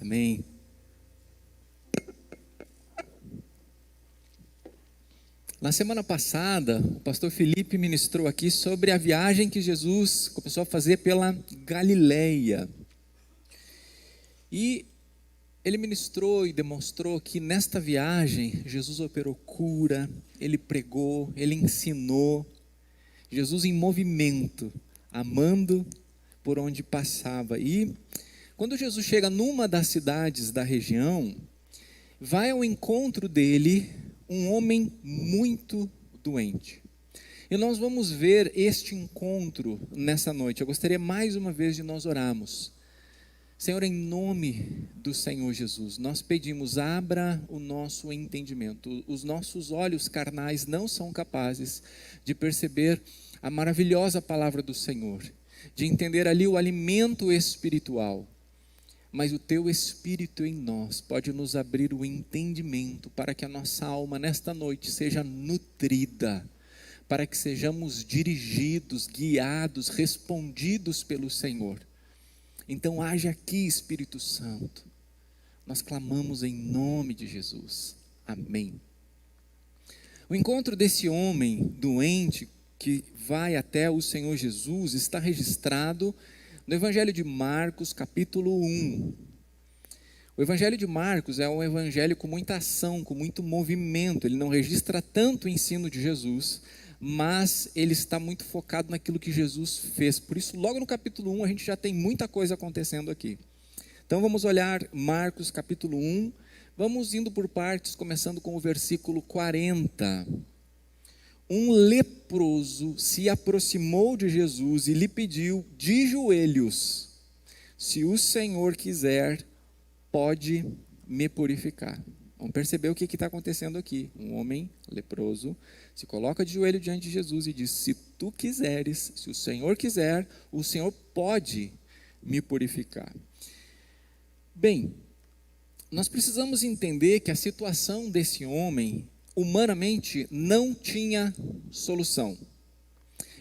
Amém. Na semana passada, o pastor Felipe ministrou aqui sobre a viagem que Jesus começou a fazer pela Galileia. E ele ministrou e demonstrou que nesta viagem, Jesus operou cura, ele pregou, ele ensinou. Jesus em movimento, amando por onde passava. E quando Jesus chega numa das cidades da região, vai ao encontro dele um homem muito doente. E nós vamos ver este encontro nessa noite. Eu gostaria mais uma vez de nós orarmos. Senhor, em nome do Senhor Jesus, nós pedimos, abra o nosso entendimento. Os nossos olhos carnais não são capazes de perceber a maravilhosa palavra do Senhor, de entender ali o alimento espiritual. Mas o teu Espírito em nós pode nos abrir o entendimento para que a nossa alma nesta noite seja nutrida, para que sejamos dirigidos, guiados, respondidos pelo Senhor. Então age aqui, Espírito Santo. Nós clamamos em nome de Jesus. Amém. O encontro desse homem doente que vai até o Senhor Jesus está registrado no Evangelho de Marcos, capítulo 1. O Evangelho de Marcos é um evangelho com muita ação, com muito movimento. Ele não registra tanto o ensino de Jesus, mas ele está muito focado naquilo que Jesus fez. Por isso, logo no capítulo 1, a gente já tem muita coisa acontecendo aqui. Então, vamos olhar Marcos, capítulo 1. Vamos indo por partes, começando com o versículo 40. Um leproso se aproximou de Jesus e lhe pediu de joelhos: se o Senhor quiser, pode me purificar. Vamos perceber o que está acontecendo aqui. Um homem leproso se coloca de joelho diante de Jesus e diz: se tu quiseres, se o Senhor quiser, o Senhor pode me purificar. Bem, nós precisamos entender que a situação desse homem humanamente não tinha solução.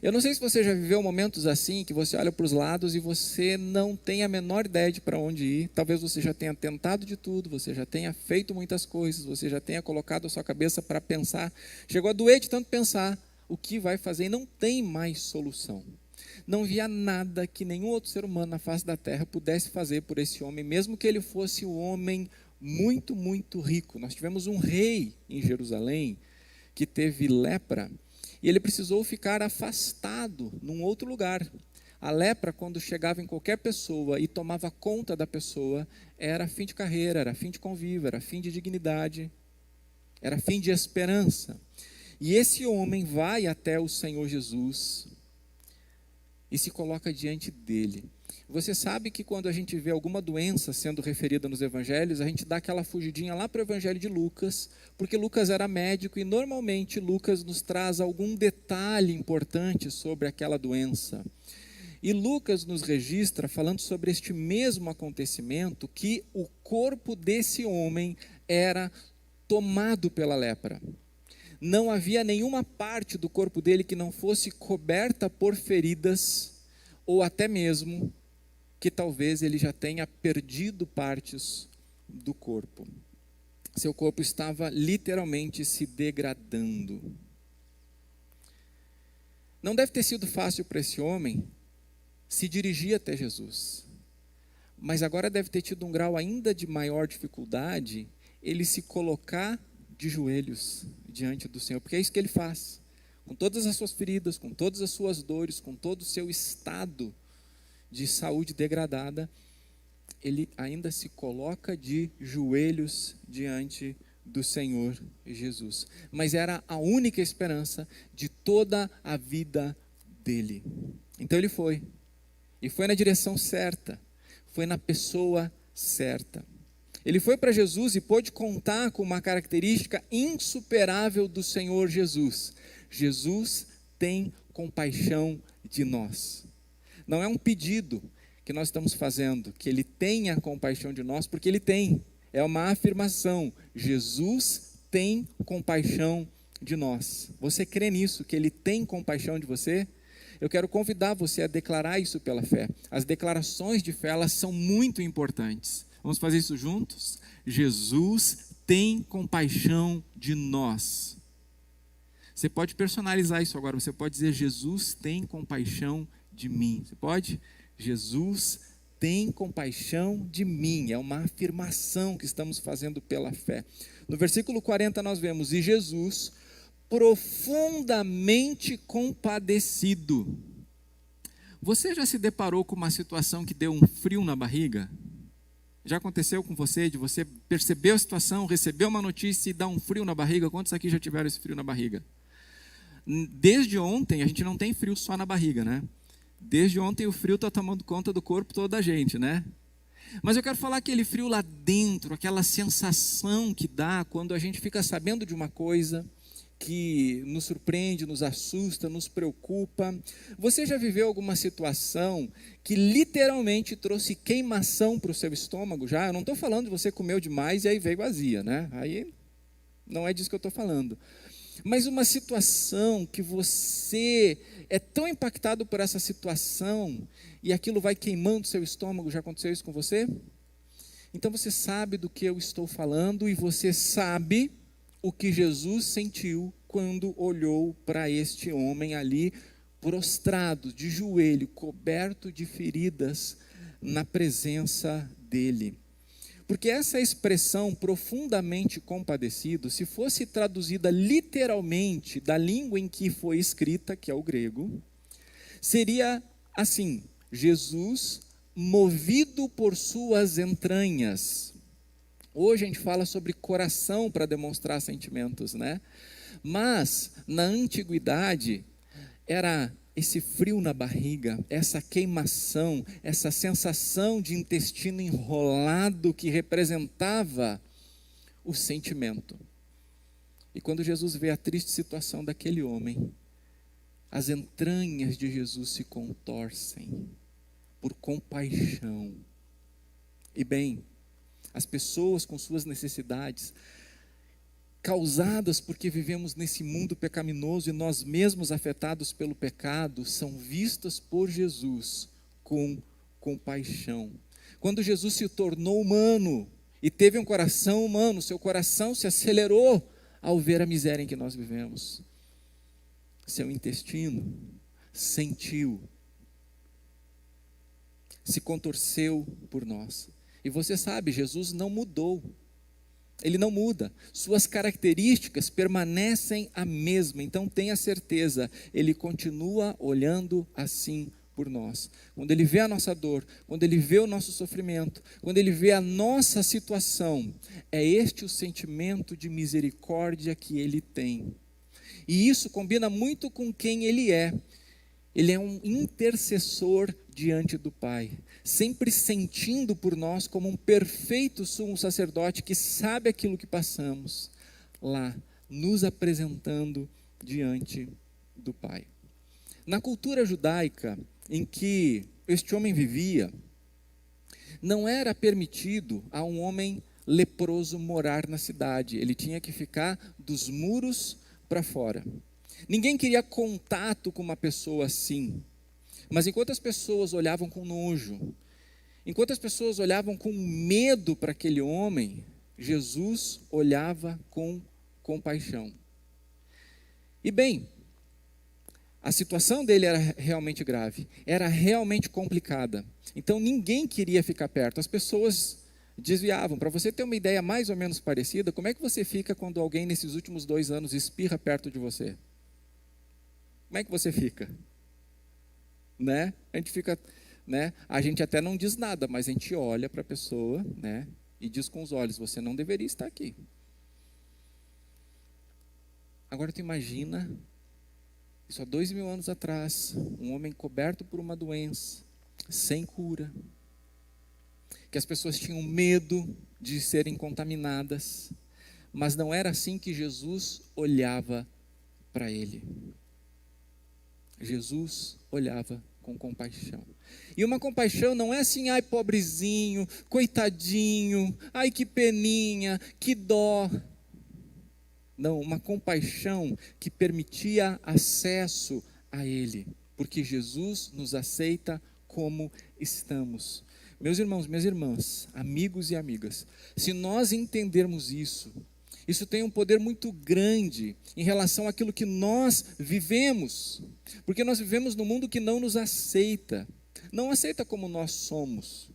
Eu não sei se você já viveu momentos assim, que você olha para os lados e você não tem a menor ideia de para onde ir. Talvez você já tenha tentado de tudo, você já tenha feito muitas coisas, você já tenha colocado a sua cabeça para pensar. Chegou a doer de tanto pensar o que vai fazer e não tem mais solução. Não havia nada que nenhum outro ser humano na face da terra pudesse fazer por esse homem, mesmo que ele fosse um homem muito, muito rico. Nós tivemos um rei em Jerusalém que teve lepra e ele precisou ficar afastado num outro lugar. A lepra, quando chegava em qualquer pessoa e tomava conta da pessoa, era fim de carreira, era fim de convívio, era fim de dignidade, era fim de esperança. E esse homem vai até o Senhor Jesus e se coloca diante dele. Você sabe que quando a gente vê alguma doença sendo referida nos evangelhos, a gente dá aquela fugidinha lá para o evangelho de Lucas, porque Lucas era médico e normalmente Lucas nos traz algum detalhe importante sobre aquela doença. E Lucas nos registra, falando sobre este mesmo acontecimento, que o corpo desse homem era tomado pela lepra. Não havia nenhuma parte do corpo dele que não fosse coberta por feridas, ou até mesmo que talvez ele já tenha perdido partes do corpo. Seu corpo estava literalmente se degradando. Não deve ter sido fácil para esse homem se dirigir até Jesus. Mas agora deve ter tido um grau ainda de maior dificuldade ele se colocar de joelhos diante do Senhor, porque é isso que ele faz. Com todas as suas feridas, com todas as suas dores, com todo o seu estado de saúde degradada, ele ainda se coloca de joelhos diante do Senhor Jesus. Mas era a única esperança de toda a vida dele. Então ele foi. E foi na direção certa. Foi na pessoa certa. Ele foi para Jesus e pôde contar com uma característica insuperável do Senhor Jesus. Jesus tem compaixão de nós. Não é um pedido que nós estamos fazendo, que Ele tenha compaixão de nós, porque Ele tem. É uma afirmação. Jesus tem compaixão de nós. Você crê nisso, que Ele tem compaixão de você? Eu quero convidar você a declarar isso pela fé. As declarações de fé, elas são muito importantes. Vamos fazer isso juntos? Jesus tem compaixão de nós. Você pode personalizar isso agora. Você pode dizer: Jesus tem compaixão de mim. Você pode? Jesus tem compaixão de mim. É uma afirmação que estamos fazendo pela fé. No versículo 40 nós vemos: e Jesus, profundamente compadecido. Você já se deparou com uma situação que deu um frio na barriga? Já aconteceu com você, de você perceber a situação, receber uma notícia e dar um frio na barriga? Quantos aqui já tiveram esse frio na barriga? Desde ontem, a gente não tem frio só na barriga, né? Desde ontem o frio está tomando conta do corpo todo da gente, né? Mas eu quero falar aquele frio lá dentro, aquela sensação que dá quando a gente fica sabendo de uma coisa que nos surpreende, nos assusta, nos preocupa. Você já viveu alguma situação que literalmente trouxe queimação para o seu estômago? Já? Eu não estou falando de você comeu demais e aí veio vazia, né? Aí não é disso que eu estou falando. Mas uma situação que você é tão impactado por essa situação e aquilo vai queimando o seu estômago. Já aconteceu isso com você? Então você sabe do que eu estou falando e você sabe o que Jesus sentiu quando olhou para este homem ali, prostrado, de joelho, coberto de feridas, na presença dele. Porque essa expressão, profundamente compadecido, se fosse traduzida literalmente da língua em que foi escrita, que é o grego, seria assim: Jesus, movido por suas entranhas. Hoje a gente fala sobre coração para demonstrar sentimentos, né? Mas, na antiguidade, era esse frio na barriga, essa queimação, essa sensação de intestino enrolado que representava o sentimento. E quando Jesus vê a triste situação daquele homem, as entranhas de Jesus se contorcem por compaixão. E bem, as pessoas com suas necessidades, causadas porque vivemos nesse mundo pecaminoso e nós mesmos afetados pelo pecado, são vistas por Jesus com compaixão. Quando Jesus se tornou humano e teve um coração humano, seu coração se acelerou ao ver a miséria em que nós vivemos. Seu intestino sentiu, se contorceu por nós. E você sabe, Jesus não mudou. Ele não muda, suas características permanecem a mesma. Então tenha certeza, ele continua olhando assim por nós. Quando ele vê a nossa dor, quando ele vê o nosso sofrimento, quando ele vê a nossa situação, é este o sentimento de misericórdia que ele tem. E isso combina muito com quem ele é. Ele é um intercessor diante do Pai, sempre sentindo por nós como um perfeito sumo sacerdote que sabe aquilo que passamos, lá, nos apresentando diante do Pai. Na cultura judaica em que este homem vivia, não era permitido a um homem leproso morar na cidade, ele tinha que ficar dos muros para fora. Ninguém queria contato com uma pessoa assim. Mas enquanto as pessoas olhavam com nojo, enquanto as pessoas olhavam com medo para aquele homem, Jesus olhava com compaixão. E bem, a situação dele era realmente grave, era realmente complicada. Então ninguém queria ficar perto, as pessoas desviavam. Para você ter uma ideia mais ou menos parecida, como é que você fica quando alguém nesses últimos 2 anos espirra perto de você? Como é que você fica? Né? A gente fica, né? A gente até não diz nada, mas a gente olha para a pessoa, né? E diz com os olhos: você não deveria estar aqui. Agora tu imagina, isso há 2000 anos atrás, um homem coberto por uma doença, sem cura, que as pessoas tinham medo de serem contaminadas, mas não era assim que Jesus olhava para ele. Jesus olhava com compaixão. E uma compaixão não é assim: ai, pobrezinho, coitadinho, ai, que peninha, que dó. Não, uma compaixão que permitia acesso a Ele, porque Jesus nos aceita como estamos. Meus irmãos, minhas irmãs, amigos e amigas, se nós entendermos isso, isso tem um poder muito grande em relação àquilo que nós vivemos, porque nós vivemos num mundo que não nos aceita, não aceita como nós somos.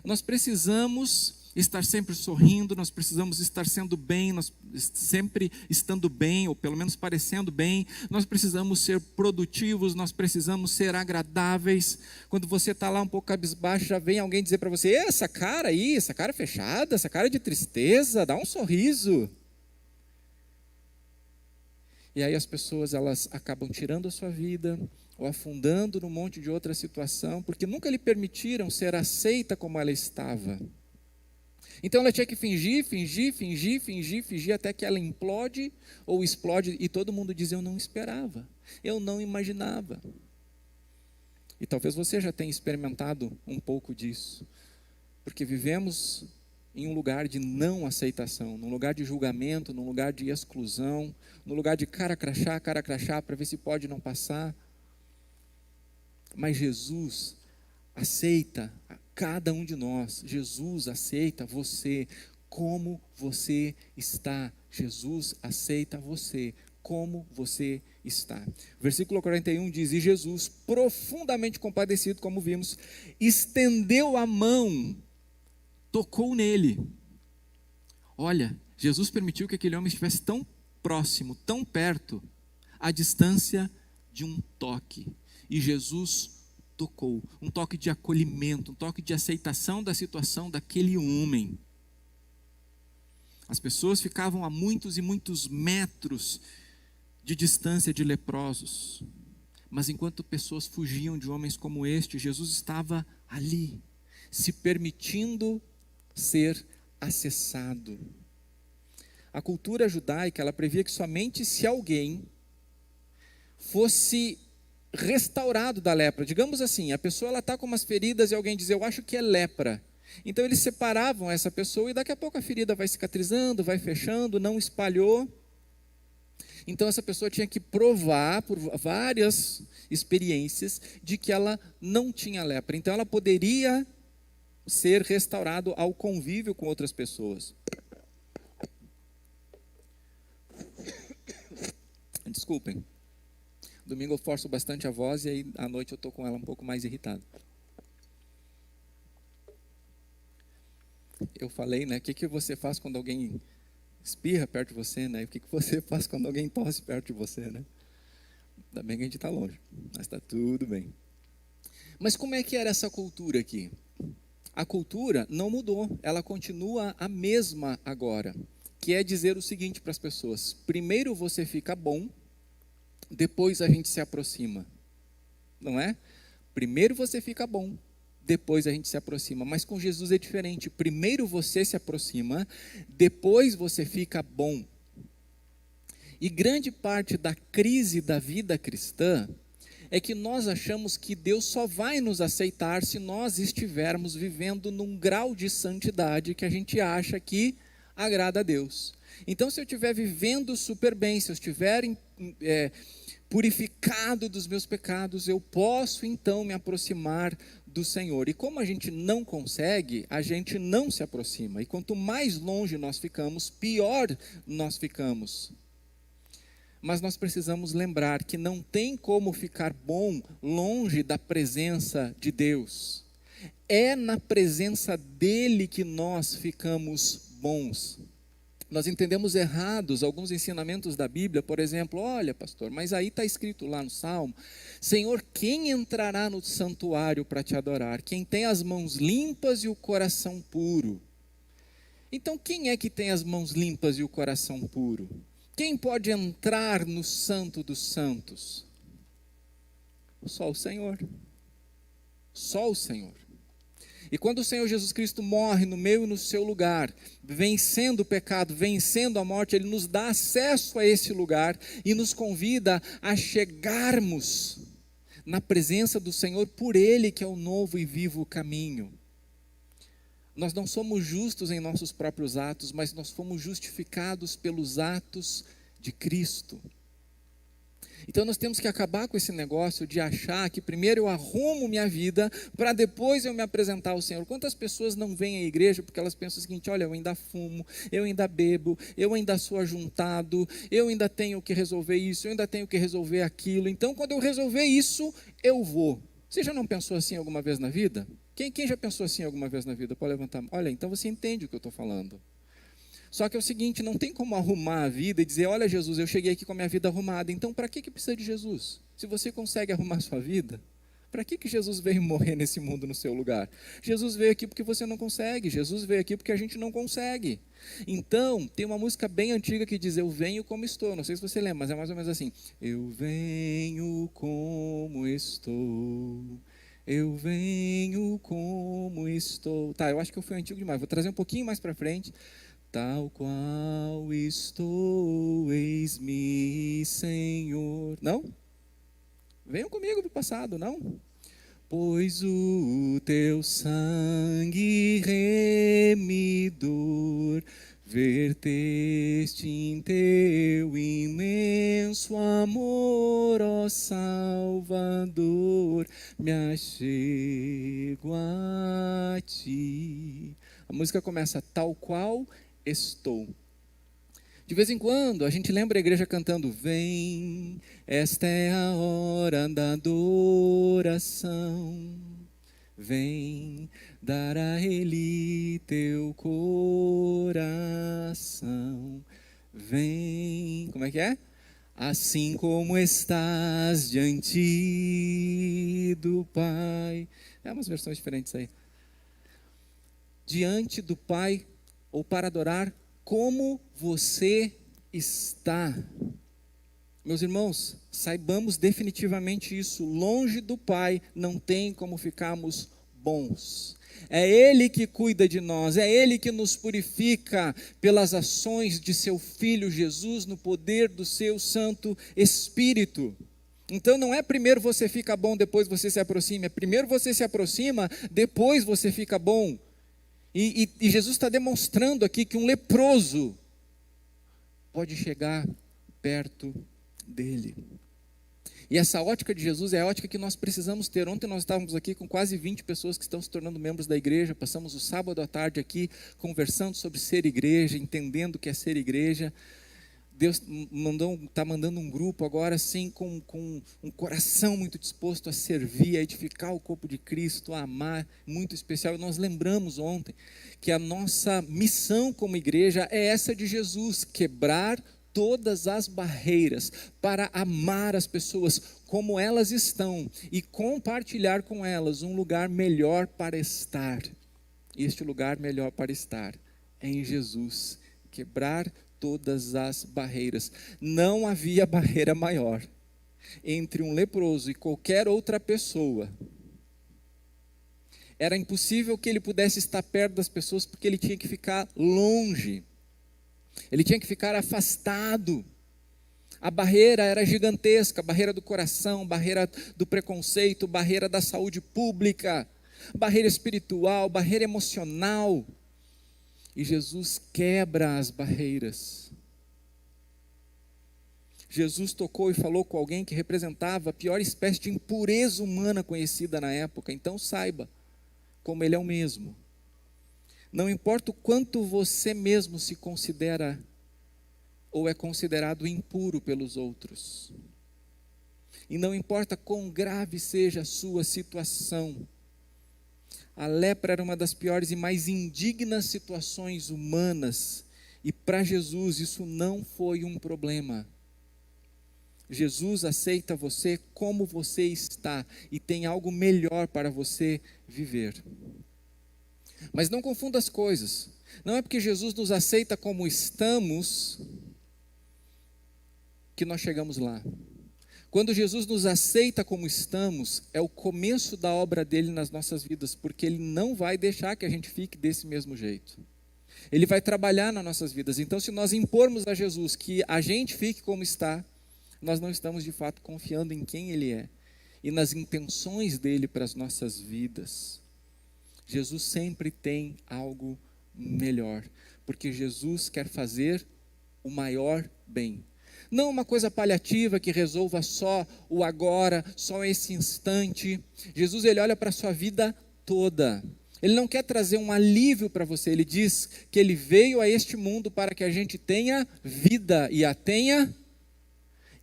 Nós precisamos estar sempre sorrindo, nós precisamos estar sendo bem, nós sempre estando bem, ou pelo menos parecendo bem, nós precisamos ser produtivos, nós precisamos ser agradáveis. Quando você está lá um pouco cabisbaixo, já vem alguém dizer para você: essa cara aí, essa cara fechada, essa cara de tristeza, dá um sorriso. E aí as pessoas, elas acabam tirando a sua vida, ou afundando num monte de outra situação, porque nunca lhe permitiram ser aceita como ela estava. Então ela tinha que fingir, até que ela implode ou explode, e todo mundo diz: eu não esperava, eu não imaginava. E talvez você já tenha experimentado um pouco disso, porque vivemos em um lugar de não aceitação, num lugar de julgamento, num lugar de exclusão, num lugar de cara crachá, para ver se pode não passar. Mas Jesus aceita cada um de nós. Jesus aceita você como você está. Jesus aceita você como você está. Versículo 41 diz: e Jesus, profundamente compadecido, como vimos, estendeu a mão, tocou nele. Olha, Jesus permitiu que aquele homem estivesse tão próximo, tão perto, à distância de um toque. E Jesus tocou, um toque de acolhimento, um toque de aceitação da situação daquele homem. As pessoas ficavam a muitos e muitos metros de distância de leprosos, mas enquanto pessoas fugiam de homens como este, Jesus estava ali, se permitindo ser acessado. A cultura judaica, ela previa que somente se alguém fosse restaurado da lepra, digamos assim, a pessoa está com umas feridas e alguém diz: eu acho que é lepra. Então eles separavam essa pessoa e daqui a pouco a ferida vai cicatrizando, vai fechando, não espalhou. Então essa pessoa tinha que provar por várias experiências de que ela não tinha lepra. Então ela poderia ser restaurado ao convívio com outras pessoas. Desculpem. Domingo eu forço bastante a voz e aí à noite eu estou com ela um pouco mais irritado. Eu falei, né? O que você faz quando alguém espirra perto de você, né? E o que você faz quando alguém tosse perto de você, né? Ainda bem que a gente está longe, mas está tudo bem. Mas como é que era essa cultura aqui? A cultura não mudou, ela continua a mesma agora, que é dizer o seguinte para as pessoas: primeiro você fica bom, depois a gente se aproxima, não é? Primeiro você fica bom, depois a gente se aproxima. Mas com Jesus é diferente. Primeiro você se aproxima, depois você fica bom. E grande parte da crise da vida cristã é que nós achamos que Deus só vai nos aceitar se nós estivermos vivendo num grau de santidade que a gente acha que agrada a Deus. Então, se eu estiver vivendo super bem, se eu estiver purificado dos meus pecados, eu posso então me aproximar do Senhor. E como a gente não consegue, a gente não se aproxima. E quanto mais longe nós ficamos, pior nós ficamos. Mas nós precisamos lembrar que não tem como ficar bom longe da presença de Deus. É na presença dEle que nós ficamos bons. Nós entendemos errados alguns ensinamentos da Bíblia, por exemplo: olha, pastor, mas aí está escrito lá no Salmo: Senhor, quem entrará no santuário para te adorar? Quem tem as mãos limpas e o coração puro. Então quem é que tem as mãos limpas e o coração puro? Quem pode entrar no santo dos santos? Só o Senhor. Só o Senhor. E quando o Senhor Jesus Cristo morre no meu e no seu lugar, vencendo o pecado, vencendo a morte, Ele nos dá acesso a esse lugar e nos convida a chegarmos na presença do Senhor por Ele, que é o novo e vivo caminho. Nós não somos justos em nossos próprios atos, mas nós fomos justificados pelos atos de Cristo. Então nós temos que acabar com esse negócio de achar que primeiro eu arrumo minha vida para depois eu me apresentar ao Senhor. Quantas pessoas não vêm à igreja porque elas pensam o seguinte: olha, eu ainda fumo, eu ainda bebo, eu ainda sou ajuntado, eu ainda tenho que resolver isso, eu ainda tenho que resolver aquilo. Então quando eu resolver isso, eu vou. Você já não pensou assim alguma vez na vida? Quem já pensou assim alguma vez na vida? Pode levantar. Olha, então você entende o que eu estou falando. Só que é o seguinte, não tem como arrumar a vida e dizer: olha, Jesus, eu cheguei aqui com a minha vida arrumada. Então para que precisa de Jesus? Se você consegue arrumar a sua vida, para que Jesus veio morrer nesse mundo no seu lugar? Jesus veio aqui porque você não consegue, Jesus veio aqui porque a gente não consegue. Então, tem uma música bem antiga que diz: eu venho como estou. Não sei se você lembra, mas é mais ou menos assim: eu venho como estou, eu venho como estou. Tá, eu acho que eu fui antigo demais, vou trazer um pouquinho mais para frente. Tal qual estou, eis-me, Senhor. Não? Venham comigo para o passado, não? Pois o teu sangue remidor verteste em teu imenso amor, ó Salvador, me achego a ti. A música começa: tal qual estou. De vez em quando a gente lembra a igreja cantando: vem, esta é a hora da adoração, vem dar a Ele teu coração, vem, como é que é? Assim como estás diante do Pai. É umas versões diferentes aí. Diante do Pai, ou para adorar, como você está. Meus irmãos, saibamos definitivamente isso: longe do Pai não tem como ficarmos bons. É Ele que cuida de nós, é Ele que nos purifica pelas ações de seu Filho Jesus, no poder do seu Santo Espírito. Então não é primeiro você fica bom, depois você se aproxima, é primeiro você se aproxima, depois você fica bom. E Jesus está demonstrando aqui que um leproso pode chegar perto dele. E essa ótica de Jesus é a ótica que nós precisamos ter. Ontem nós estávamos aqui com quase 20 pessoas que estão se tornando membros da igreja. Passamos o sábado à tarde aqui conversando sobre ser igreja, entendendo o que é ser igreja. Deus está mandando um grupo agora assim com um coração muito disposto a servir, a edificar o corpo de Cristo, a amar, muito especial. E nós lembramos ontem que a nossa missão como igreja é essa de Jesus: quebrar todas as barreiras para amar as pessoas como elas estão e compartilhar com elas um lugar melhor para estar. E este lugar melhor para estar é em Jesus. Quebrar todas as barreiras. Não havia barreira maior entre um leproso e qualquer outra pessoa. Era impossível que ele pudesse estar perto das pessoas, porque ele tinha que ficar longe. Ele tinha que ficar afastado. A barreira era gigantesca: barreira do coração, barreira do preconceito, barreira da saúde pública, barreira espiritual, barreira emocional. E Jesus quebra as barreiras. Jesus tocou e falou com alguém que representava a pior espécie de impureza humana conhecida na época. Então saiba, como Ele é o mesmo. Não importa o quanto você mesmo se considera ou é considerado impuro pelos outros. E não importa quão grave seja a sua situação. A lepra era uma das piores e mais indignas situações humanas, e para Jesus isso não foi um problema. Jesus aceita você como você está e tem algo melhor para você viver. Mas não confunda as coisas. Não é porque Jesus nos aceita como estamos que nós chegamos lá. Quando Jesus nos aceita como estamos, é o começo da obra dele nas nossas vidas, porque ele não vai deixar que a gente fique desse mesmo jeito. Ele vai trabalhar nas nossas vidas. Então, se nós impormos a Jesus que a gente fique como está, nós não estamos de fato confiando em quem ele é e nas intenções dele para as nossas vidas. Jesus sempre tem algo melhor, porque Jesus quer fazer o maior bem. Não uma coisa paliativa que resolva só o agora, só esse instante. Jesus, ele olha para a sua vida toda. Ele não quer trazer um alívio para você. Ele diz que ele veio a este mundo para que a gente tenha vida e a tenha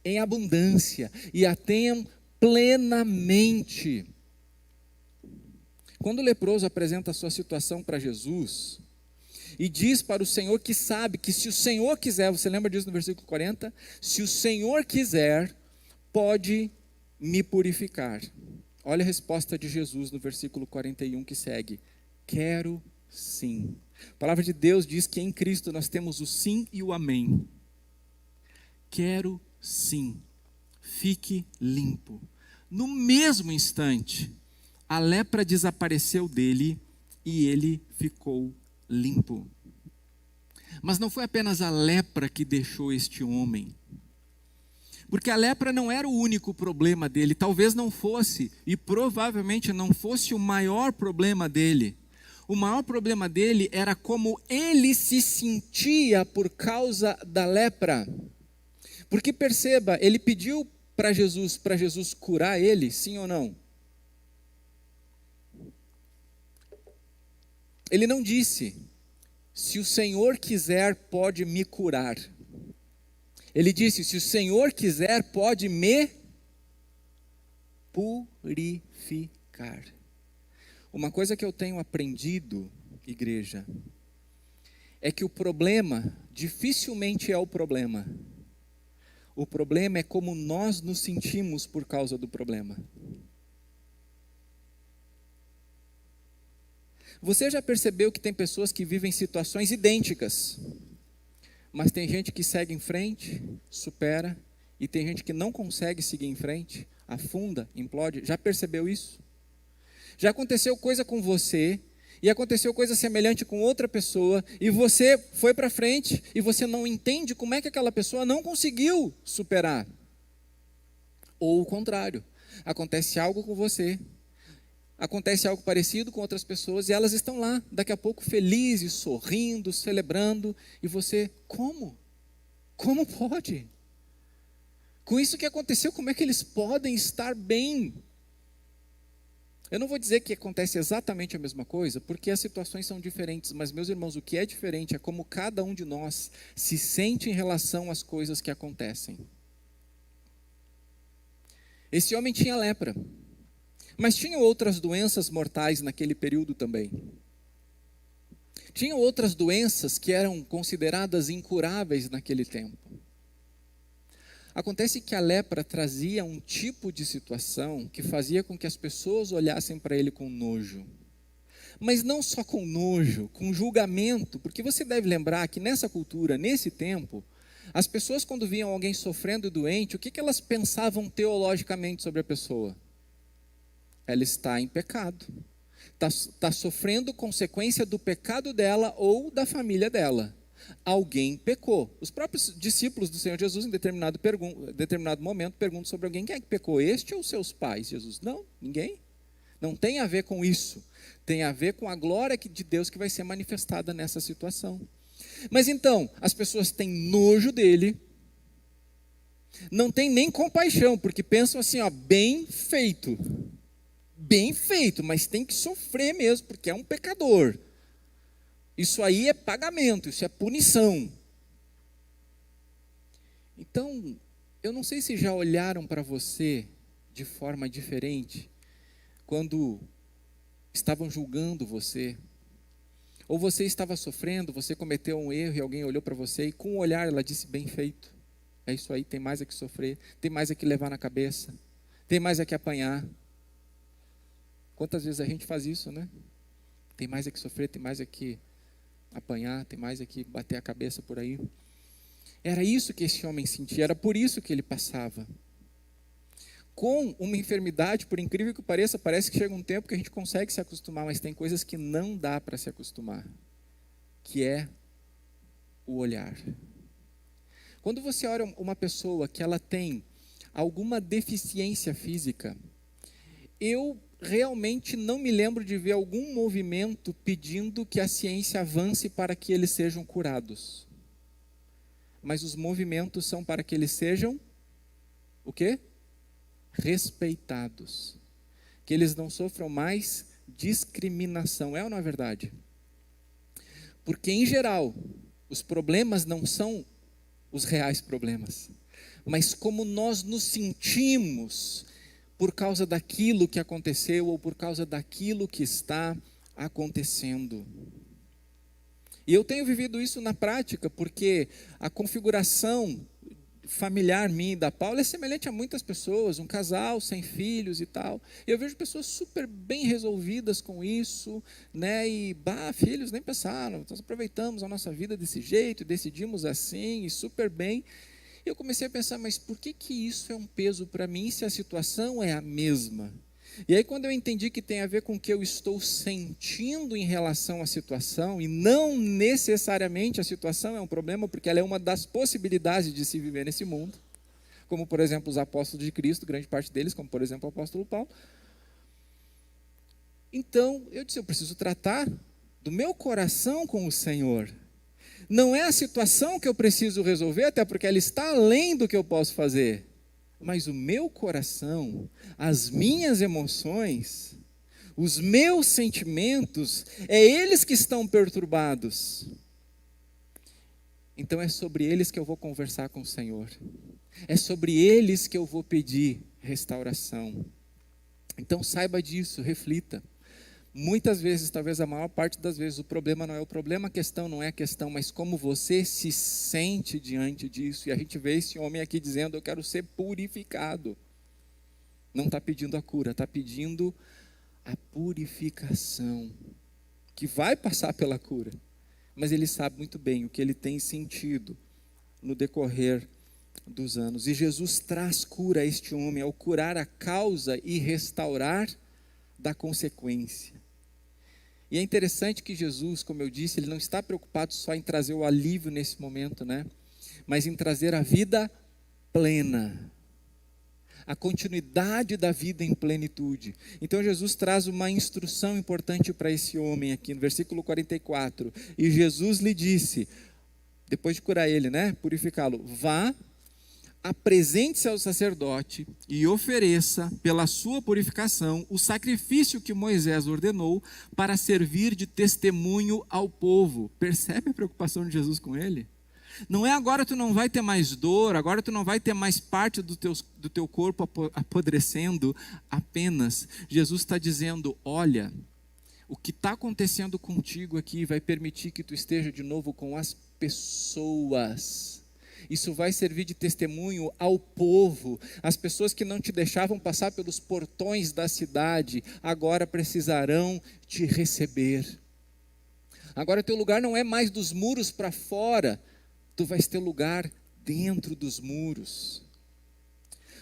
em abundância e a tenha plenamente. Quando o leproso apresenta a sua situação para Jesus e diz para o Senhor que sabe que se o Senhor quiser, você lembra disso no versículo 40? Se o Senhor quiser, pode me purificar. Olha a resposta de Jesus no versículo 41 que segue: quero sim. A palavra de Deus diz que em Cristo nós temos o sim e o amém. Quero sim, fique limpo. No mesmo instante, a lepra desapareceu dele e ele ficou limpo. Mas não foi apenas a lepra que deixou este homem. Porque a lepra não era o único problema dele, talvez não fosse, e provavelmente não fosse o maior problema dele. O maior problema dele era como ele se sentia por causa da lepra. Porque perceba, ele pediu para Jesus curar ele, sim ou não? Ele não disse, se o Senhor quiser, pode me curar. Ele disse, se o Senhor quiser, pode me purificar. Uma coisa que eu tenho aprendido, igreja, é que o problema dificilmente é o problema. O problema é como nós nos sentimos por causa do problema. Você já percebeu que tem pessoas que vivem situações idênticas, mas tem gente que segue em frente, supera, e tem gente que não consegue seguir em frente, afunda, implode? Já percebeu isso? Já aconteceu coisa com você, e aconteceu coisa semelhante com outra pessoa, e você foi para frente, e você não entende como é que aquela pessoa não conseguiu superar. Ou o contrário, acontece algo com você, acontece algo parecido com outras pessoas, e elas estão lá, daqui a pouco felizes, sorrindo, celebrando, e você, como? Como pode? Com isso que aconteceu, como é que eles podem estar bem? Eu não vou dizer que acontece exatamente a mesma coisa, porque as situações são diferentes, mas, meus irmãos, o que é diferente é como cada um de nós se sente em relação às coisas que acontecem. Esse homem tinha lepra, mas tinha outras doenças mortais naquele período também. Tinha outras doenças que eram consideradas incuráveis naquele tempo. Acontece que a lepra trazia um tipo de situação que fazia com que as pessoas olhassem para ele com nojo. Mas não só com nojo, com julgamento, porque você deve lembrar que nessa cultura, nesse tempo, as pessoas quando viam alguém sofrendo e doente, o que elas pensavam teologicamente sobre a pessoa? Ela está em pecado, está sofrendo consequência do pecado dela ou da família dela. Alguém pecou. Os próprios discípulos do Senhor Jesus, em determinado momento, perguntam sobre alguém: quem é que pecou, este ou seus pais? Jesus: não, ninguém. Não tem a ver com isso. Tem a ver com a glória de Deus que vai ser manifestada nessa situação. Mas então, as pessoas têm nojo dele, não tem nem compaixão, porque pensam assim, ó, bem feito, mas tem que sofrer mesmo, porque é um pecador. Isso aí é pagamento, isso é punição. Então, eu não sei se já olharam para você de forma diferente, quando estavam julgando você, ou você estava sofrendo, você cometeu um erro e alguém olhou para você e com um olhar ela disse: bem feito, é isso aí, tem mais a que sofrer, tem mais a que levar na cabeça, tem mais a que apanhar. Quantas vezes a gente faz isso, né? Tem mais a que sofrer, tem mais a que apanhar, tem mais a que bater a cabeça por aí. Era isso que esse homem sentia, era por isso que ele passava. Com uma enfermidade, por incrível que pareça, parece que chega um tempo que a gente consegue se acostumar, mas tem coisas que não dá para se acostumar, que é o olhar. Quando você olha uma pessoa que ela tem alguma deficiência física, eu realmente não me lembro de ver algum movimento pedindo que a ciência avance para que eles sejam curados. mas os movimentos são para que eles sejam o quê? Respeitados. Que eles não sofram mais discriminação. É ou não é verdade? Porque, em geral, os problemas não são os reais problemas, mas como nós nos sentimos por causa daquilo que aconteceu ou por causa daquilo que está acontecendo. E eu tenho vivido isso na prática, porque a configuração familiar minha e da Paula é semelhante a muitas pessoas, um casal sem filhos e tal. Eu vejo pessoas super bem resolvidas com isso, né? E filhos nem pensaram, nós aproveitamos a nossa vida desse jeito, decidimos assim e super bem. E eu comecei a pensar, mas por que isso é um peso para mim se a situação é a mesma? E aí, quando eu entendi que tem a ver com o que eu estou sentindo em relação à situação, e não necessariamente a situação é um problema, porque ela é uma das possibilidades de se viver nesse mundo, como, por exemplo, os apóstolos de Cristo, grande parte deles, como, por exemplo, o apóstolo Paulo. Então, eu disse, eu preciso tratar do meu coração com o Senhor. Não é a situação que eu preciso resolver, até porque ela está além do que eu posso fazer. Mas o meu coração, as minhas emoções, os meus sentimentos, é eles que estão perturbados. Então é sobre eles que eu vou conversar com o Senhor. É sobre eles que eu vou pedir restauração. Então saiba disso, reflita. Muitas vezes, talvez a maior parte das vezes, o problema não é o problema, a questão não é a questão, mas como você se sente diante disso. E a gente vê esse homem aqui dizendo, eu quero ser purificado. Não está pedindo a cura, está pedindo a purificação, que vai passar pela cura. Mas ele sabe muito bem o que ele tem sentido no decorrer dos anos. E Jesus traz cura a este homem ao curar a causa e restaurar da consequência. E é interessante que Jesus, como eu disse, ele não está preocupado só em trazer o alívio nesse momento, né? Mas em trazer a vida plena, a continuidade da vida em plenitude. Então Jesus traz uma instrução importante para esse homem aqui, no versículo 44. E Jesus lhe disse, depois de curar ele, né? Purificá-lo, vá, apresente-se ao sacerdote e ofereça pela sua purificação o sacrifício que Moisés ordenou para servir de testemunho ao povo. Percebe a preocupação de Jesus com ele? Não é agora tu não vai ter mais dor, agora tu não vai ter mais parte do teu corpo apodrecendo apenas. Jesus está dizendo, olha, o que está acontecendo contigo aqui vai permitir que tu esteja de novo com as pessoas. Isso vai servir de testemunho ao povo. As pessoas que não te deixavam passar pelos portões da cidade, agora precisarão te receber. Agora teu lugar não é mais dos muros para fora, tu vais ter lugar dentro dos muros.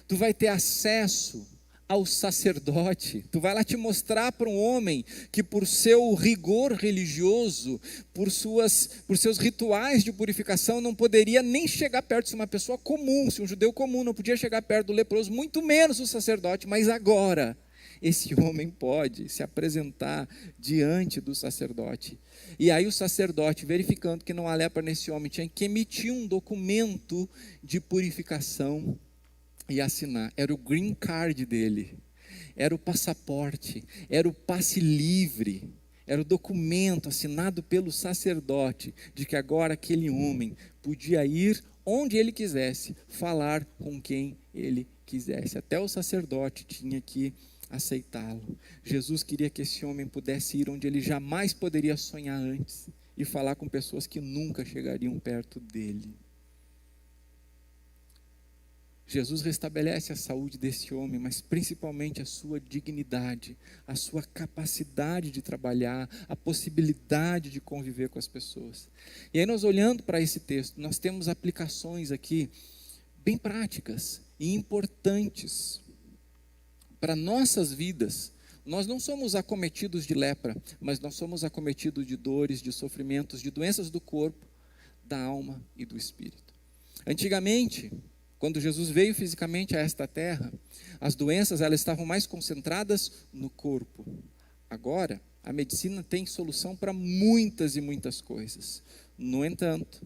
Tu vai ter acesso ao sacerdote. Tu vai lá te mostrar para um homem que por seu rigor religioso, por seus rituais de purificação, não poderia nem chegar perto de uma pessoa comum, se um judeu comum não podia chegar perto do leproso, muito menos o sacerdote, mas agora esse homem pode se apresentar diante do sacerdote. E aí o sacerdote, verificando que não há lepra nesse homem, tinha que emitir um documento de purificação e assinar. Era o green card dele, era o passaporte, era o passe livre, era o documento assinado pelo sacerdote de que agora aquele homem podia ir onde ele quisesse, falar com quem ele quisesse. Até o sacerdote tinha que aceitá-lo. Jesus queria que esse homem pudesse ir onde ele jamais poderia sonhar antes e falar com pessoas que nunca chegariam perto dele. Jesus restabelece a saúde desse homem, mas principalmente a sua dignidade, a sua capacidade de trabalhar, a possibilidade de conviver com as pessoas. E aí nós olhando para esse texto, nós temos aplicações aqui bem práticas e importantes para nossas vidas. Nós não somos acometidos de lepra, mas nós somos acometidos de dores, de sofrimentos, de doenças do corpo, da alma e do espírito. Antigamente, quando Jesus veio fisicamente a esta terra, as doenças elas estavam mais concentradas no corpo. Agora, a medicina tem solução para muitas e muitas coisas. No entanto,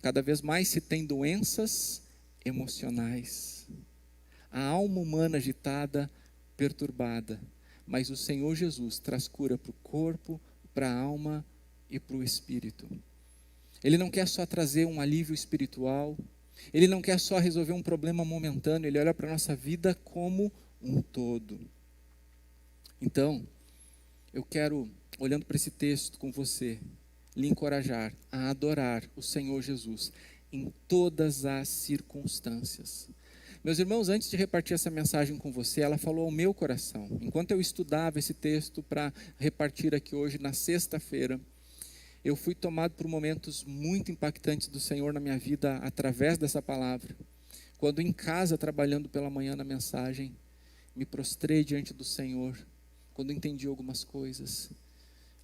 Cada vez mais se tem doenças emocionais. A alma humana agitada, perturbada. Mas o Senhor Jesus traz cura para o corpo, para a alma e para o espírito. Ele não quer só trazer um alívio espiritual. Ele não quer só resolver um problema momentâneo. Ele olha para a nossa vida como um todo. Então, eu quero, olhando para esse texto com você, lhe encorajar a adorar o Senhor Jesus em todas as circunstâncias. Meus irmãos, antes de repartir essa mensagem com você, ela falou ao meu coração. Enquanto eu estudava esse texto para repartir aqui hoje, na sexta-feira, eu fui tomado por momentos muito impactantes do Senhor na minha vida através dessa palavra. Quando em casa, trabalhando pela manhã na mensagem, me prostrei diante do Senhor, quando entendi algumas coisas.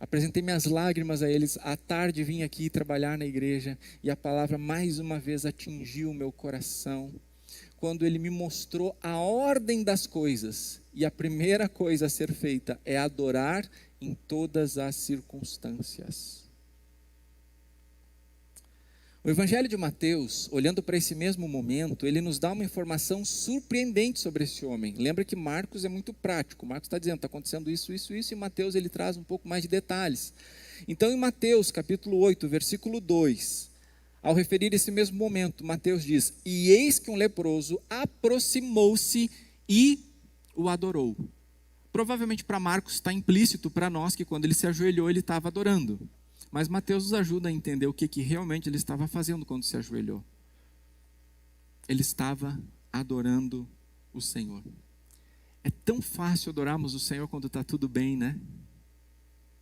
Apresentei minhas lágrimas a eles. À tarde vim aqui trabalhar na igreja e a palavra mais uma vez atingiu o meu coração. Quando ele me mostrou a ordem das coisas. E a primeira coisa a ser feita é adorar em todas as circunstâncias. O Evangelho de Mateus, olhando para esse mesmo momento, ele nos dá uma informação surpreendente sobre esse homem. Lembra que Marcos é muito prático. Marcos está dizendo, está acontecendo isso, e Mateus ele traz um pouco mais de detalhes. Então, em Mateus, capítulo 8, versículo 2, ao referir esse mesmo momento, Mateus diz, e eis que um leproso aproximou-se e o adorou. Provavelmente para Marcos está implícito para nós que quando ele se ajoelhou, ele estava adorando. Mas Mateus nos ajuda a entender o que realmente ele estava fazendo quando se ajoelhou. Ele estava adorando o Senhor. É tão fácil adorarmos o Senhor quando está tudo bem, né?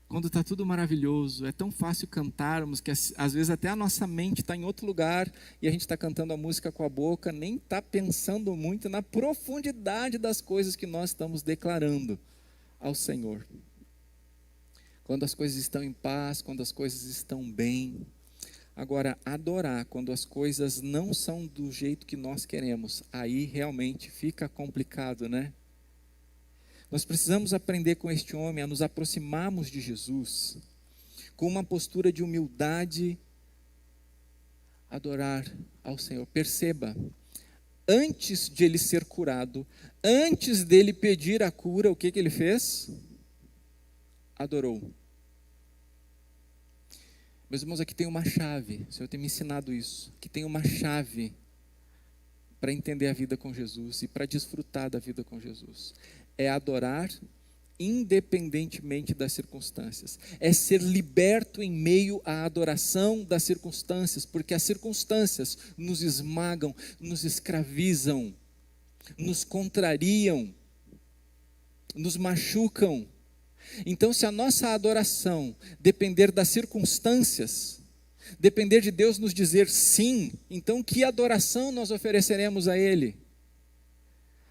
Quando está tudo maravilhoso. É tão fácil cantarmos que às vezes até a nossa mente está em outro lugar e a gente está cantando a música com a boca, nem está pensando muito na profundidade das coisas que nós estamos declarando ao Senhor. Quando as coisas estão em paz, quando as coisas estão bem. Agora, adorar quando as coisas não são do jeito que nós queremos, aí realmente fica complicado, né? Nós precisamos aprender com este homem a nos aproximarmos de Jesus com uma postura de humildade, adorar ao Senhor. Perceba, antes de ele ser curado, antes dele pedir a cura, o que ele fez? Adorou. Meus irmãos, aqui tem uma chave, o Senhor tem me ensinado isso, aqui tem uma chave para entender a vida com Jesus e para desfrutar da vida com Jesus. É adorar independentemente das circunstâncias. É ser liberto em meio à adoração das circunstâncias, porque as circunstâncias nos esmagam, nos escravizam, nos contrariam, nos machucam. Então, se a nossa adoração depender das circunstâncias, depender de Deus nos dizer sim, então que adoração nós ofereceremos a Ele?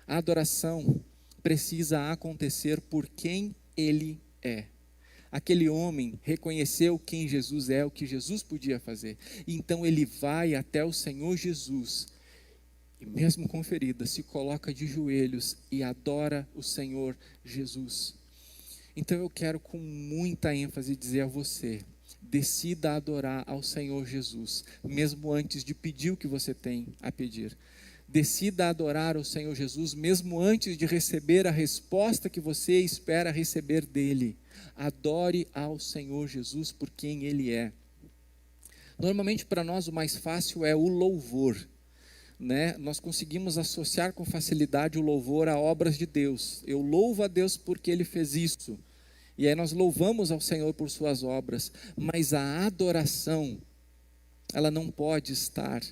A adoração precisa acontecer por quem Ele é. Aquele homem reconheceu quem Jesus é, o que Jesus podia fazer. Então ele vai até o Senhor Jesus e mesmo com feridas, se coloca de joelhos e adora o Senhor Jesus. Então eu quero com muita ênfase dizer a você, decida adorar ao Senhor Jesus, mesmo antes de pedir o que você tem a pedir. Decida adorar ao Senhor Jesus, mesmo antes de receber a resposta que você espera receber dele. Adore ao Senhor Jesus por quem Ele é. Normalmente para nós o mais fácil é o louvor, né? Nós conseguimos associar com facilidade o louvor a obras de Deus. Eu louvo a Deus porque Ele fez isso. E aí nós louvamos ao Senhor por suas obras. Mas a adoração, ela não pode estar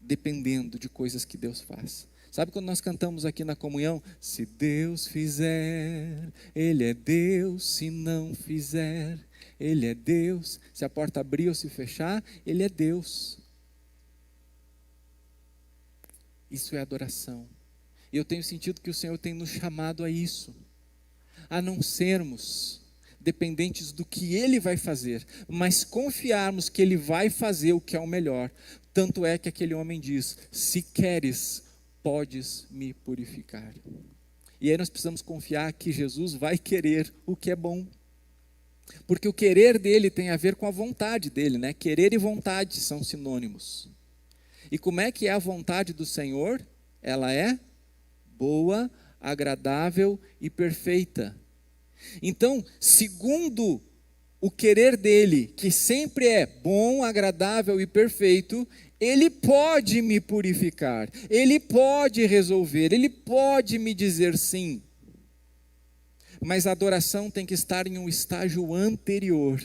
dependendo de coisas que Deus faz. Sabe quando nós cantamos aqui na comunhão? Se Deus fizer, Ele é Deus. Se não fizer, Ele é Deus. Se a porta abrir ou se fechar, Ele é Deus. Isso é adoração. E eu tenho sentido que o Senhor tem nos chamado a isso. A não sermos dependentes do que Ele vai fazer, mas confiarmos que Ele vai fazer o que é o melhor. Tanto é que aquele homem diz, se queres, podes me purificar. E aí nós precisamos confiar que Jesus vai querer o que é bom. Porque o querer dele tem a ver com a vontade dele, né? Querer e vontade são sinônimos. E como é que é a vontade do Senhor? Ela é boa, agradável e perfeita. Então, segundo o querer dele, que sempre é bom, agradável e perfeito, ele pode me purificar, ele pode resolver, ele pode me dizer sim. Mas a adoração tem que estar em um estágio anterior.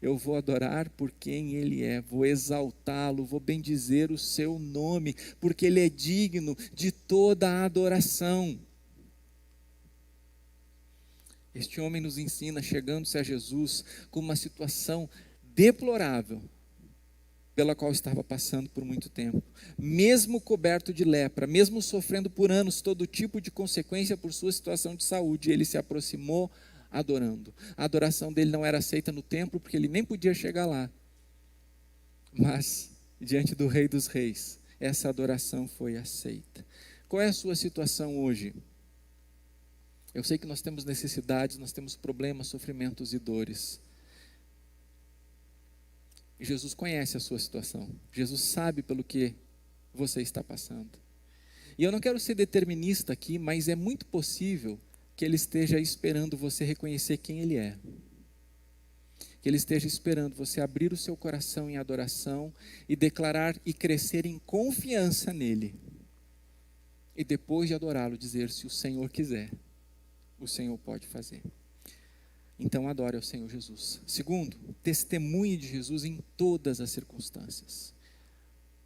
Eu vou adorar por quem Ele é, vou exaltá-lo, vou bendizer o seu nome, porque Ele é digno de toda a adoração. Este homem nos ensina, chegando-se a Jesus, com uma situação deplorável, pela qual estava passando por muito tempo. Mesmo coberto de lepra, mesmo sofrendo por anos todo tipo de consequência por sua situação de saúde, ele se aproximou adorando. A adoração dele não era aceita no templo, porque ele nem podia chegar lá. Mas, diante do Rei dos Reis, essa adoração foi aceita. Qual é a sua situação hoje? Eu sei que nós temos necessidades, nós temos problemas, sofrimentos e dores. Jesus conhece a sua situação. Jesus sabe pelo que você está passando. E eu não quero ser determinista aqui, mas é muito possível que Ele esteja esperando você reconhecer quem Ele é. Que Ele esteja esperando você abrir o seu coração em adoração e declarar e crescer em confiança nele. E depois de adorá-lo, dizer: se o Senhor quiser, o Senhor pode fazer. Então adore ao Senhor Jesus. Segundo, testemunhe de Jesus em todas as circunstâncias.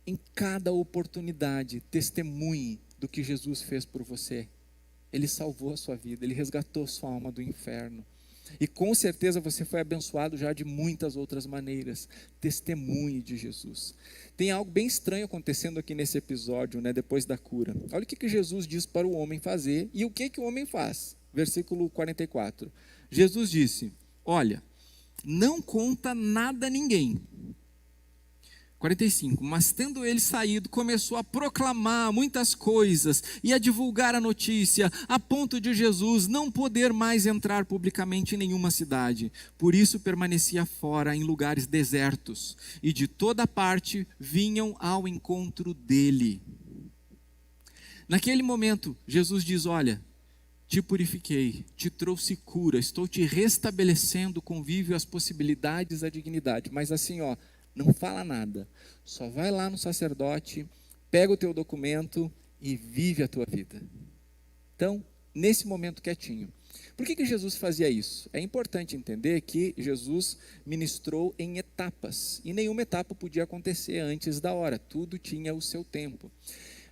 Em cada oportunidade, testemunhe do que Jesus fez por você. Ele salvou a sua vida, Ele resgatou sua alma do inferno. E com certeza você foi abençoado já de muitas outras maneiras. Testemunhe de Jesus. Tem algo bem estranho acontecendo aqui nesse episódio, né, depois da cura. Olha o que Jesus diz para o homem fazer e o que o homem faz. Versículo 44. Jesus disse: olha, não conta nada a ninguém. 45. Mas tendo ele saído, começou a proclamar muitas coisas e a divulgar a notícia, a ponto de Jesus não poder mais entrar publicamente em nenhuma cidade. Por isso permanecia fora em lugares desertos, e de toda parte vinham ao encontro dele. Naquele momento, Jesus diz: olha, te purifiquei, te trouxe cura, estou te restabelecendo o convívio, as possibilidades, a dignidade. Mas assim, não fala nada, só vai lá no sacerdote, pega o teu documento e vive a tua vida. Então, nesse momento quietinho. Por que Jesus fazia isso? É importante entender que Jesus ministrou em etapas, e nenhuma etapa podia acontecer antes da hora, tudo tinha o seu tempo.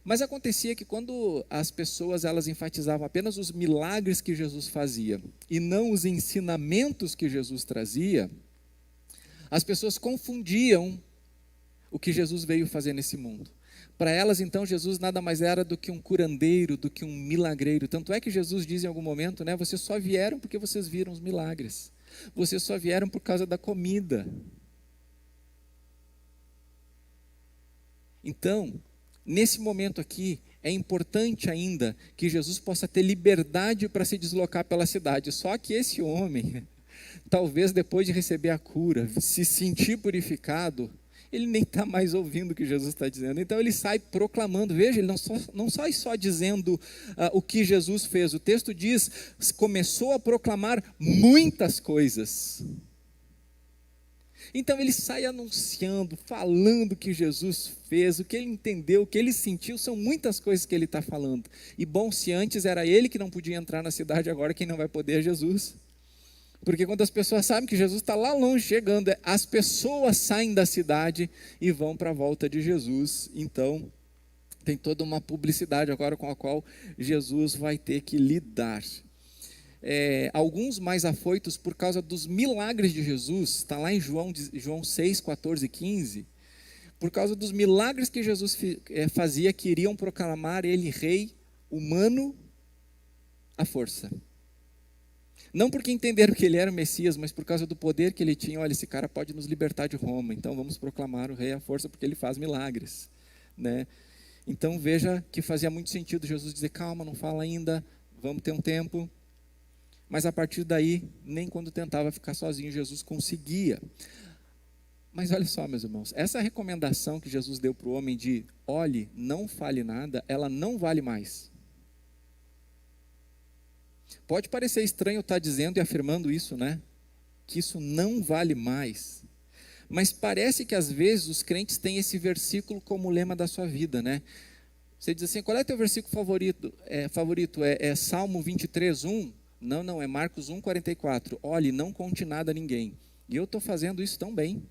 Mas acontecia que quando as pessoas elas enfatizavam apenas os milagres que Jesus fazia e não os ensinamentos que Jesus trazia, as pessoas confundiam o que Jesus veio fazer nesse mundo. Para elas, então, Jesus nada mais era do que um curandeiro, do que um milagreiro. Tanto é que Jesus diz em algum momento, né, vocês só vieram porque vocês viram os milagres. Vocês só vieram por causa da comida. Então, nesse momento aqui, é importante ainda que Jesus possa ter liberdade para se deslocar pela cidade. Só que esse homem, talvez depois de receber a cura, se sentir purificado, ele nem está mais ouvindo o que Jesus está dizendo. Então ele sai proclamando. Veja, ele não sai só dizendo o que Jesus fez. O texto diz, começou a proclamar muitas coisas. Então ele sai anunciando, falando o que Jesus fez, o que ele entendeu, o que ele sentiu, são muitas coisas que ele está falando. E bom, se antes era ele que não podia entrar na cidade, agora quem não vai poder é Jesus. Porque quando as pessoas sabem que Jesus está lá longe chegando, as pessoas saem da cidade e vão para a volta de Jesus. Então tem toda uma publicidade agora com a qual Jesus vai ter que lidar. Alguns mais afoitos por causa dos milagres de Jesus, está lá em João 6, 14 e 15, por causa dos milagres que Jesus fazia, queriam proclamar ele rei humano à força. Não porque entenderam que ele era o Messias, mas por causa do poder que ele tinha. Olha, esse cara pode nos libertar de Roma, então vamos proclamar o rei à força porque ele faz milagres, né? Então veja que fazia muito sentido Jesus dizer: calma, não fala ainda, vamos ter um tempo. Mas a partir daí, nem quando tentava ficar sozinho, Jesus conseguia. Mas olha só, meus irmãos, essa recomendação que Jesus deu para o homem de olhe, não fale nada, ela não vale mais. Pode parecer estranho eu estar dizendo e afirmando isso, né? Que isso não vale mais. Mas parece que às vezes os crentes têm esse versículo como lema da sua vida, né? Você diz assim, qual é teu versículo favorito? É Salmo 23, 1? Não, é Marcos 1, 44. Olhe, não conte nada a ninguém. E eu estou fazendo isso tão bem.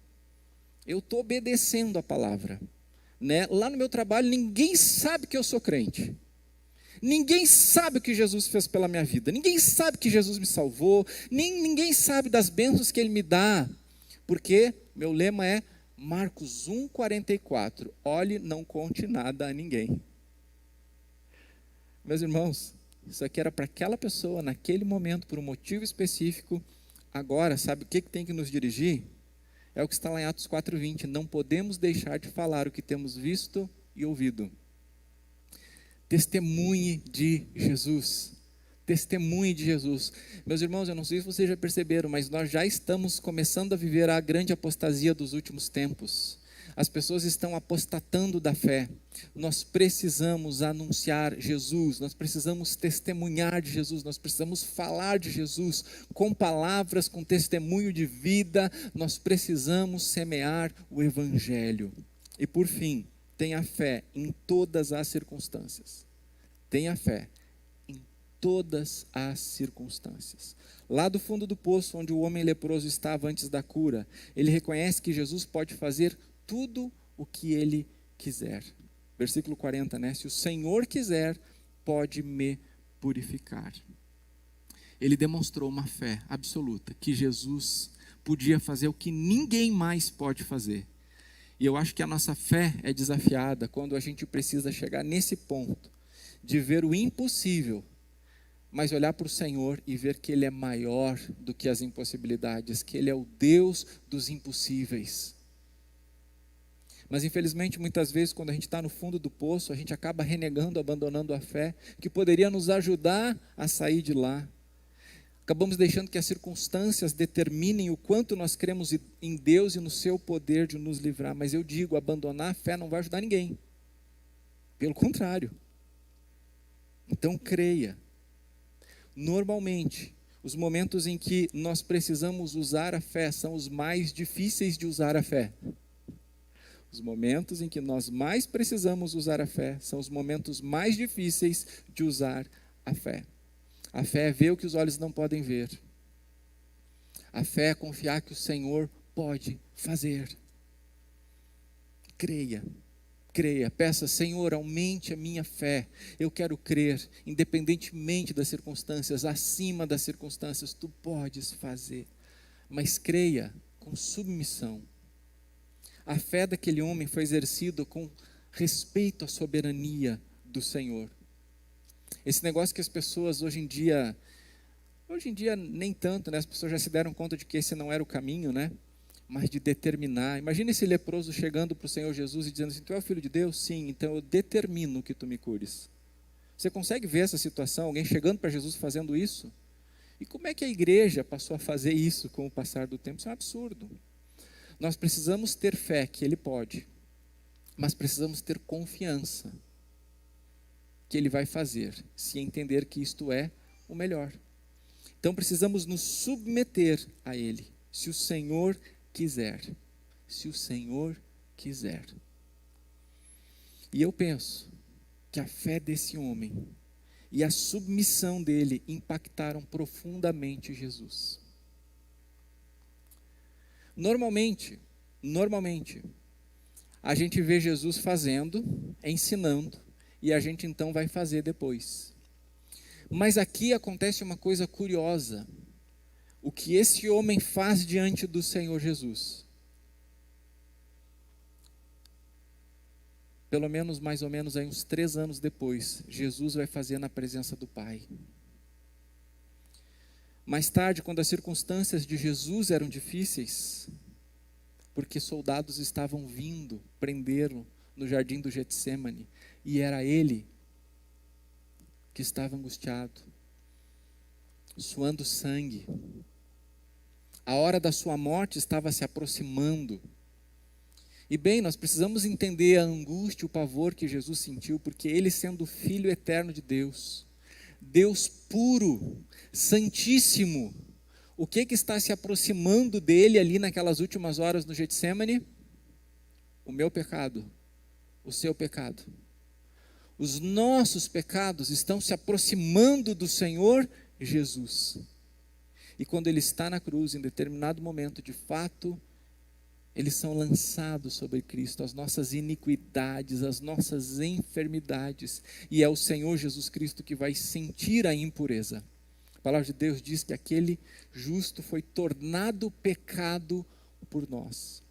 Eu estou obedecendo a palavra. Né? Lá no meu trabalho, ninguém sabe que eu sou crente. Ninguém sabe o que Jesus fez pela minha vida. Ninguém sabe que Jesus me salvou. Ninguém sabe das bênçãos que Ele me dá. Porque meu lema é Marcos 1, 44. Olhe, não conte nada a ninguém. Meus irmãos, isso aqui era para aquela pessoa, naquele momento, por um motivo específico. Agora, sabe o que tem que nos dirigir? É o que está lá em Atos 4:20. Não podemos deixar de falar o que temos visto e ouvido. Testemunhe de Jesus. Testemunhe de Jesus. Meus irmãos, eu não sei se vocês já perceberam, mas nós já estamos começando a viver a grande apostasia dos últimos tempos. As pessoas estão apostatando da fé. Nós precisamos anunciar Jesus, nós precisamos testemunhar de Jesus, nós precisamos falar de Jesus com palavras, com testemunho de vida. Nós precisamos semear o Evangelho. E por fim, tenha fé em todas as circunstâncias. Tenha fé em todas as circunstâncias. Lá do fundo do poço, onde o homem leproso estava antes da cura, ele reconhece que Jesus pode fazer tudo o que Ele quiser. Versículo 40, né? Se o Senhor quiser, pode me purificar. Ele demonstrou uma fé absoluta, que Jesus podia fazer o que ninguém mais pode fazer. E eu acho que a nossa fé é desafiada quando a gente precisa chegar nesse ponto, de ver o impossível, mas olhar para o Senhor e ver que Ele é maior do que as impossibilidades, que Ele é o Deus dos impossíveis. Mas infelizmente muitas vezes quando a gente está no fundo do poço, a gente acaba renegando, abandonando a fé, que poderia nos ajudar a sair de lá. Acabamos deixando que as circunstâncias determinem o quanto nós cremos em Deus e no seu poder de nos livrar. Mas eu digo, abandonar a fé não vai ajudar ninguém. Pelo contrário. Então creia. Normalmente, os momentos em que nós precisamos usar a fé são os mais difíceis de usar a fé. Os momentos em que nós mais precisamos usar a fé são os momentos mais difíceis de usar a fé. A fé é ver o que os olhos não podem ver. A fé é confiar que o Senhor pode fazer. Creia, creia, peça, Senhor, aumente a minha fé. Eu quero crer, independentemente das circunstâncias, acima das circunstâncias, tu podes fazer. Mas creia com submissão. A fé daquele homem foi exercida com respeito à soberania do Senhor. Esse negócio que as pessoas hoje em dia nem tanto, né? As pessoas já se deram conta de que esse não era o caminho, né? Mas de determinar. Imagina esse leproso chegando para o Senhor Jesus e dizendo assim, tu é o Filho de Deus? Sim, então eu determino que tu me cures. Você consegue ver essa situação, alguém chegando para Jesus fazendo isso? E como é que a igreja passou a fazer isso com o passar do tempo? Isso é um absurdo. Nós precisamos ter fé que Ele pode, mas precisamos ter confiança que Ele vai fazer, se entender que isto é o melhor. Então precisamos nos submeter a Ele, se o Senhor quiser. Se o Senhor quiser. E eu penso que a fé desse homem e a submissão dele impactaram profundamente Jesus. Normalmente, a gente vê Jesus fazendo, ensinando, e a gente então vai fazer depois. Mas aqui acontece uma coisa curiosa. O que esse homem faz diante do Senhor Jesus? Pelo menos, mais ou menos, aí uns 3 anos depois, Jesus vai fazer na presença do Pai. Mais tarde, quando as circunstâncias de Jesus eram difíceis, porque soldados estavam vindo prendê-lo no jardim do Getsêmani, e era ele que estava angustiado. suando sangue. A hora da sua morte estava se aproximando. E bem, nós precisamos entender a angústia, o pavor que Jesus sentiu, porque ele, sendo o Filho eterno de Deus, Deus puro, santíssimo, o que está se aproximando dele ali naquelas últimas horas no Getsêmani? O meu pecado, o seu pecado. Os nossos pecados estão se aproximando do Senhor Jesus. E quando ele está na cruz, em determinado momento, de fato, eles são lançados sobre Cristo, as nossas iniquidades, as nossas enfermidades, e é o Senhor Jesus Cristo que vai sentir a impureza. A palavra de Deus diz que aquele justo foi tornado pecado por nós.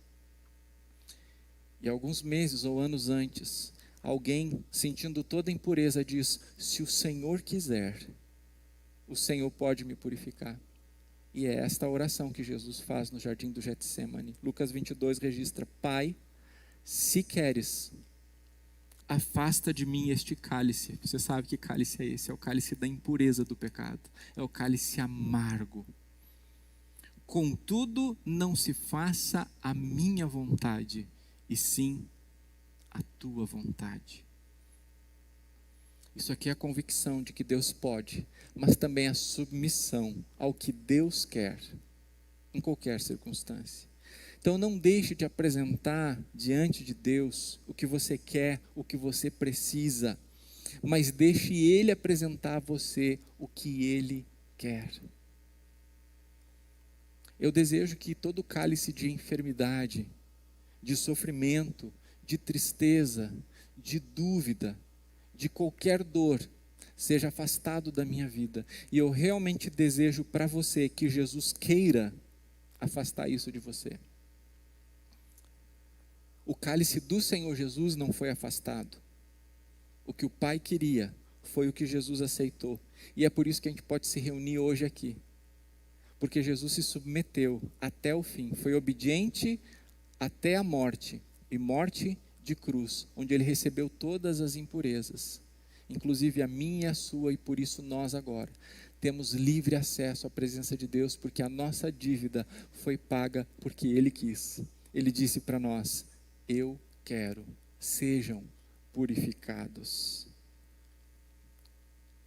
E alguns meses ou anos antes, alguém, sentindo toda a impureza, diz: se o Senhor quiser, o Senhor pode me purificar. E é esta a oração que Jesus faz no jardim do Getsêmani. Lucas 22 registra: Pai, se queres, afasta de mim este cálice. Você sabe que cálice é esse? É o cálice da impureza do pecado. É o cálice amargo. Contudo, não se faça a minha vontade, e sim a tua vontade. Isso aqui é a convicção de que Deus pode, mas também a submissão ao que Deus quer, em qualquer circunstância. Então não deixe de apresentar diante de Deus o que você quer, o que você precisa, mas deixe Ele apresentar a você o que Ele quer. Eu desejo que todo cálice de enfermidade, de sofrimento, de tristeza, de dúvida, de qualquer dor, seja afastado da minha vida. E eu realmente desejo para você que Jesus queira afastar isso de você. O cálice do Senhor Jesus não foi afastado. O que o Pai queria foi o que Jesus aceitou. E é por isso que a gente pode se reunir hoje aqui. Porque Jesus se submeteu até o fim, foi obediente até a morte, e morte de cruz, onde ele recebeu todas as impurezas, inclusive a minha e a sua, e por isso nós agora temos livre acesso à presença de Deus, porque a nossa dívida foi paga porque Ele quis. Ele disse para nós: eu quero, sejam purificados.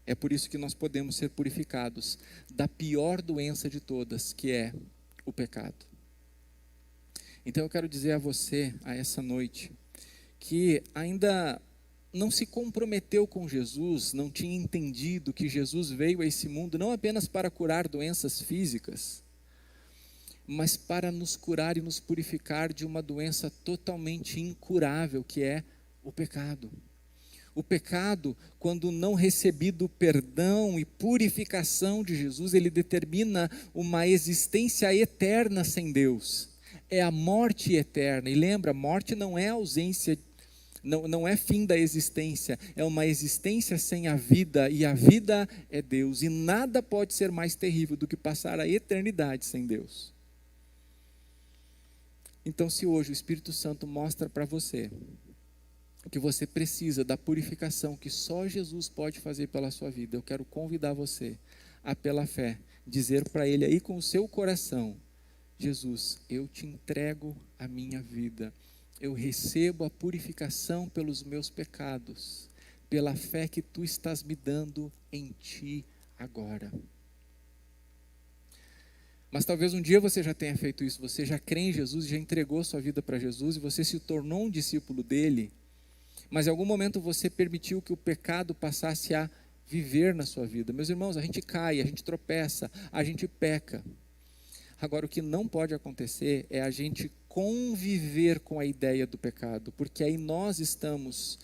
É por isso que nós podemos ser purificados da pior doença de todas, que é o pecado. Então eu quero dizer a você, a essa noite, que ainda não se comprometeu com Jesus, não tinha entendido que Jesus veio a esse mundo não apenas para curar doenças físicas, mas para nos curar e nos purificar de uma doença totalmente incurável, que é o pecado. O pecado, quando não recebido perdão e purificação de Jesus, ele determina uma existência eterna sem Deus. É a morte eterna. E lembra, morte não é ausência, não é fim da existência, é uma existência sem a vida, e a vida é Deus. E nada pode ser mais terrível do que passar a eternidade sem Deus. Então, se hoje o Espírito Santo mostra para você que você precisa da purificação que só Jesus pode fazer pela sua vida, eu quero convidar você a, pela fé, dizer para Ele aí com o seu coração: Jesus, eu te entrego a minha vida, eu recebo a purificação pelos meus pecados, pela fé que Tu estás me dando em Ti agora. Mas talvez um dia você já tenha feito isso, você já crê em Jesus, já entregou sua vida para Jesus, e você se tornou um discípulo dele, mas em algum momento você permitiu que o pecado passasse a viver na sua vida. Meus irmãos, a gente cai, a gente tropeça, a gente peca. Agora, o que não pode acontecer é a gente conviver com a ideia do pecado, porque aí nós estamos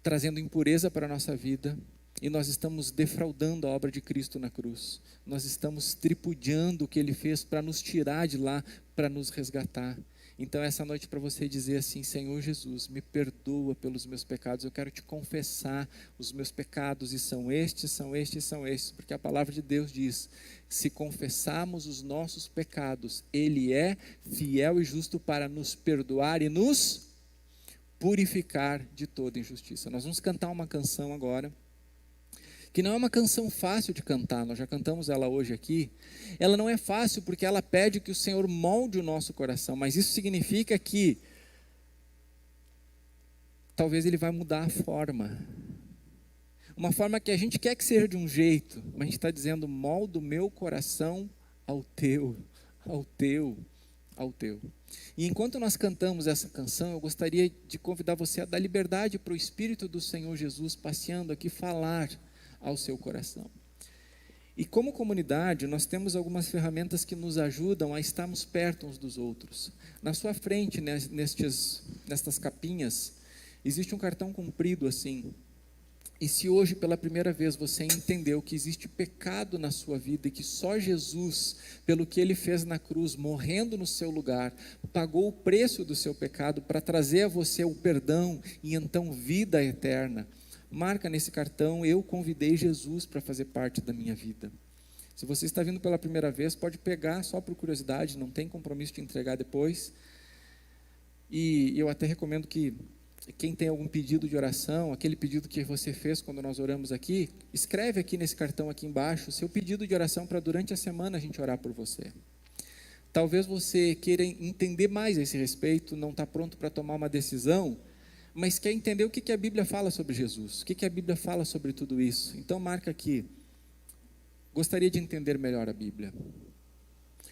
trazendo impureza para a nossa vida, e nós estamos defraudando a obra de Cristo na cruz. Nós estamos tripudiando o que Ele fez para nos tirar de lá, para nos resgatar. Então essa noite, para você dizer assim: Senhor Jesus, me perdoa pelos meus pecados, eu quero te confessar os meus pecados, e são estes, são estes, são estes, porque a palavra de Deus diz: se confessarmos os nossos pecados, Ele é fiel e justo para nos perdoar e nos purificar de toda injustiça. Nós vamos cantar uma canção agora, que não é uma canção fácil de cantar, nós já cantamos ela hoje aqui. Ela não é fácil porque ela pede que o Senhor molde o nosso coração, mas isso significa que talvez Ele vai mudar a forma. Uma forma que a gente quer que seja de um jeito, mas a gente está dizendo: molda o meu coração ao teu, ao teu, ao teu. E enquanto nós cantamos essa canção, eu gostaria de convidar você a dar liberdade para o Espírito do Senhor Jesus passeando aqui, falar ao seu coração. E como comunidade, nós temos algumas ferramentas que nos ajudam a estarmos perto uns dos outros. Na sua frente, nestas capinhas, existe um cartão comprido assim. E se hoje pela primeira vez você entendeu que existe pecado na sua vida e que só Jesus, pelo que Ele fez na cruz, morrendo no seu lugar, pagou o preço do seu pecado para trazer a você o perdão e então vida eterna, marca nesse cartão: eu convidei Jesus para fazer parte da minha vida. Se você está vindo pela primeira vez, pode pegar só por curiosidade, não tem compromisso de entregar depois. E eu até recomendo que quem tem algum pedido de oração, aquele pedido que você fez quando nós oramos aqui, escreve aqui nesse cartão aqui embaixo, seu pedido de oração para durante a semana a gente orar por você. Talvez você queira entender mais a esse respeito, não está pronto para tomar uma decisão, mas quer entender o que a Bíblia fala sobre Jesus, o que a Bíblia fala sobre tudo isso. Então marca aqui: gostaria de entender melhor a Bíblia.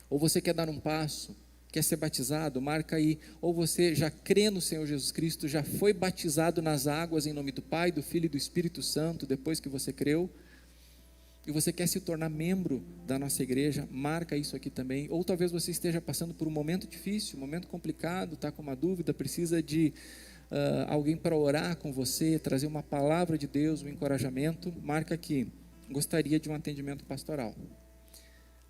Ou você quer dar um passo, quer ser batizado, marca aí. Ou você já crê no Senhor Jesus Cristo, já foi batizado nas águas em nome do Pai, do Filho e do Espírito Santo, depois que você creu, e você quer se tornar membro da nossa igreja, marca isso aqui também. Ou talvez você esteja passando por um momento difícil, um momento complicado, está com uma dúvida, precisa de alguém para orar com você, trazer uma palavra de Deus, um encorajamento, marca aqui: gostaria de um atendimento pastoral.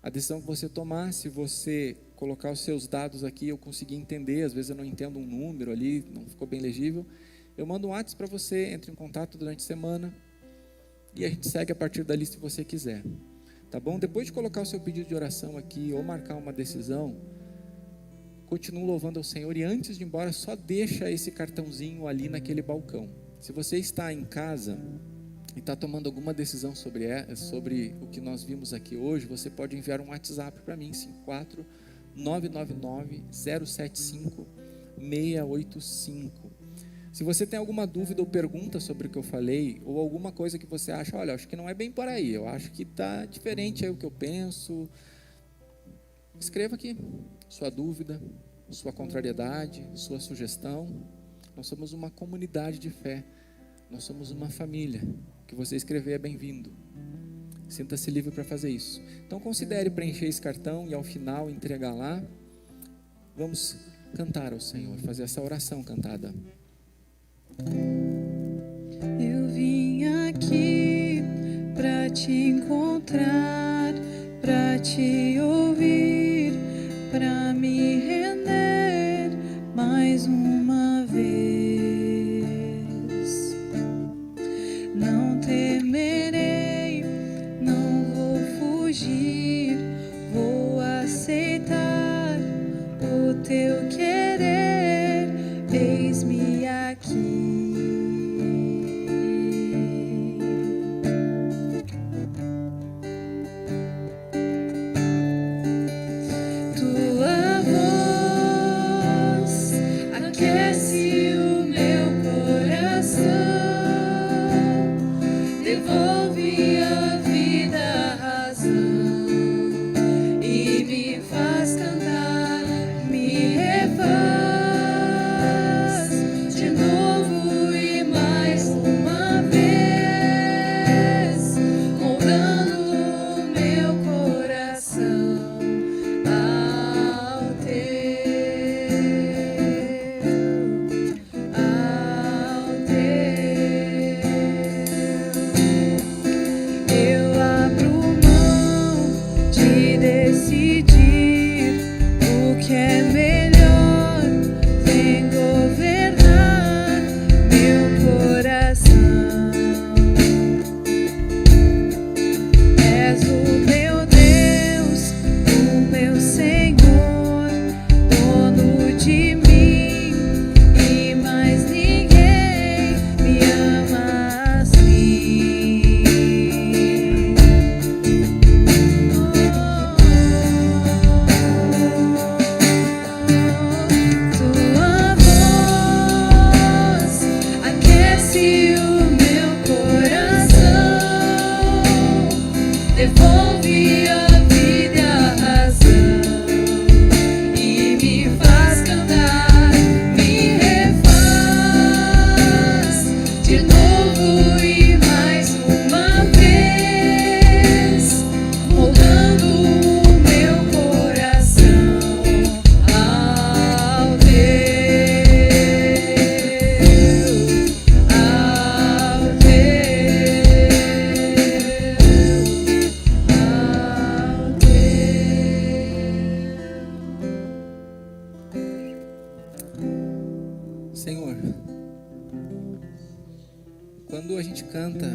A decisão que você tomar, se você colocar os seus dados aqui, eu conseguir entender, às vezes eu não entendo um número ali, não ficou bem legível, eu mando um WhatsApp para você, entre em contato durante a semana, e a gente segue a partir dali se você quiser, tá bom? Depois de colocar o seu pedido de oração aqui, ou marcar uma decisão, continue louvando ao Senhor, e antes de ir embora, só deixa esse cartãozinho ali naquele balcão. Se você está em casa e está tomando alguma decisão sobre o que nós vimos aqui hoje, você pode enviar um WhatsApp para mim, 54999-075-685. Se você tem alguma dúvida ou pergunta sobre o que eu falei, ou alguma coisa que você acha: olha, acho que não é bem por aí, eu acho que está diferente aí o que eu penso, escreva aqui sua dúvida, sua contrariedade, sua sugestão. Nós somos uma comunidade de fé, nós somos uma família. O que você escrever é bem-vindo. Sinta-se livre para fazer isso. Então considere preencher esse cartão e ao final entregar lá. Vamos cantar ao Senhor, fazer essa oração cantada. Eu vim aqui para te encontrar, para te ouvir, para me render mais uma vez. Não temerei, não vou fugir, vou aceitar o teu querer, eis-me aqui. Tua voz aquece o meu coração, devolve a vida, a razão, e me faz cantar, me refaz de novo Senhor, quando a gente canta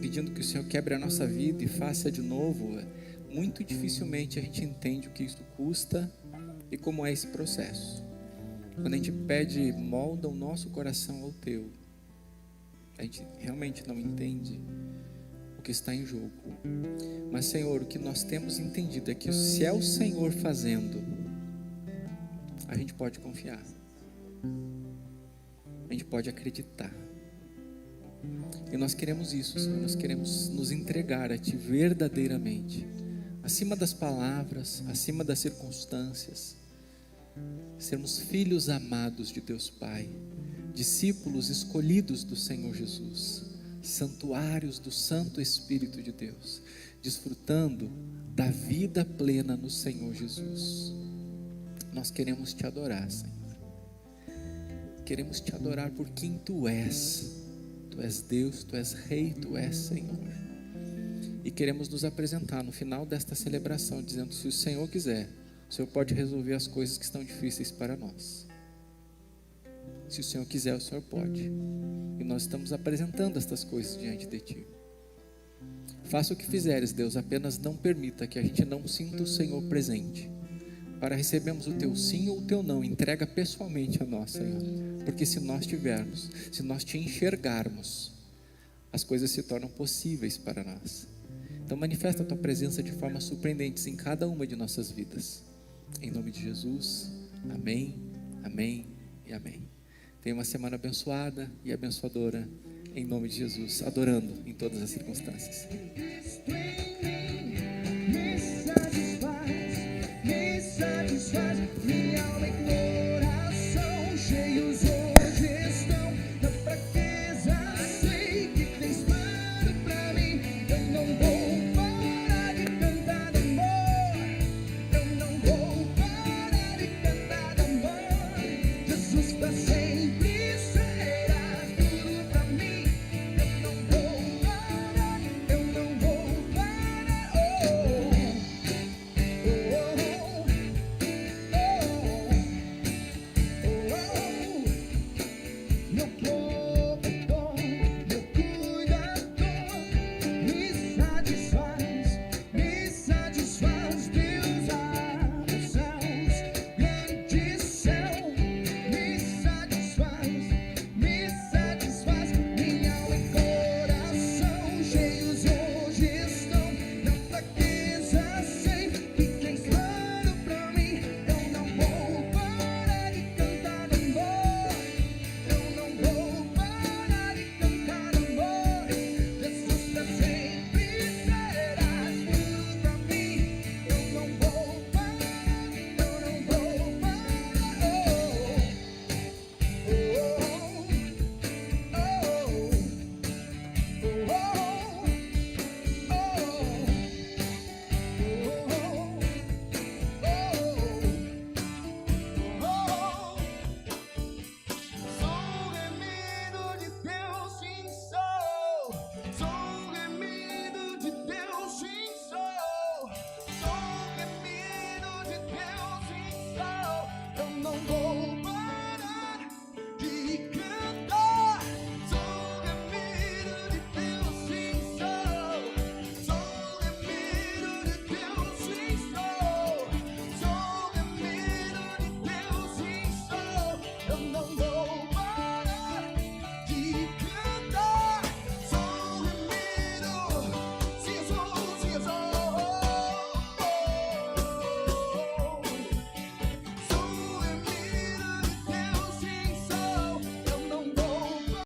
pedindo que o Senhor quebre a nossa vida e faça de novo, muito dificilmente a gente entende o que isso custa e como é esse processo. Quando a gente pede, molda o nosso coração ao teu, a gente realmente não entende o que está em jogo. Mas, Senhor, o que nós temos entendido é que se é o Senhor fazendo, a gente pode confiar, a gente pode acreditar. E nós queremos isso, Senhor, nós queremos nos entregar a Ti verdadeiramente, acima das palavras, acima das circunstâncias, sermos filhos amados de Deus Pai, discípulos escolhidos do Senhor Jesus, santuários do Santo Espírito de Deus, desfrutando da vida plena no Senhor Jesus. Nós queremos Te adorar, Senhor. Queremos Te adorar por quem Tu és. Tu és Deus, Tu és Rei, Tu és Senhor. E queremos nos apresentar no final desta celebração, dizendo: se o Senhor quiser, o Senhor pode resolver as coisas que estão difíceis para nós. Se o Senhor quiser, o Senhor pode. E nós estamos apresentando estas coisas diante de Ti. Faça o que fizeres, Deus, apenas não permita que a gente não sinta o Senhor presente. Para recebermos o Teu sim ou o Teu não, entrega pessoalmente a nós, Senhor. Porque se nós tivermos, se nós Te enxergarmos, as coisas se tornam possíveis para nós. Então manifesta a Tua presença de formas surpreendentes em cada uma de nossas vidas. Em nome de Jesus, amém, amém e amém. Tenha uma semana abençoada e abençoadora, em nome de Jesus, adorando em todas as circunstâncias. Minha alma e coração cheios hoje estão da fraqueza. Sei que tens plano pra mim. Eu não vou parar de cantar de amor. Eu não vou parar de cantar de amor. Jesus pra sempre.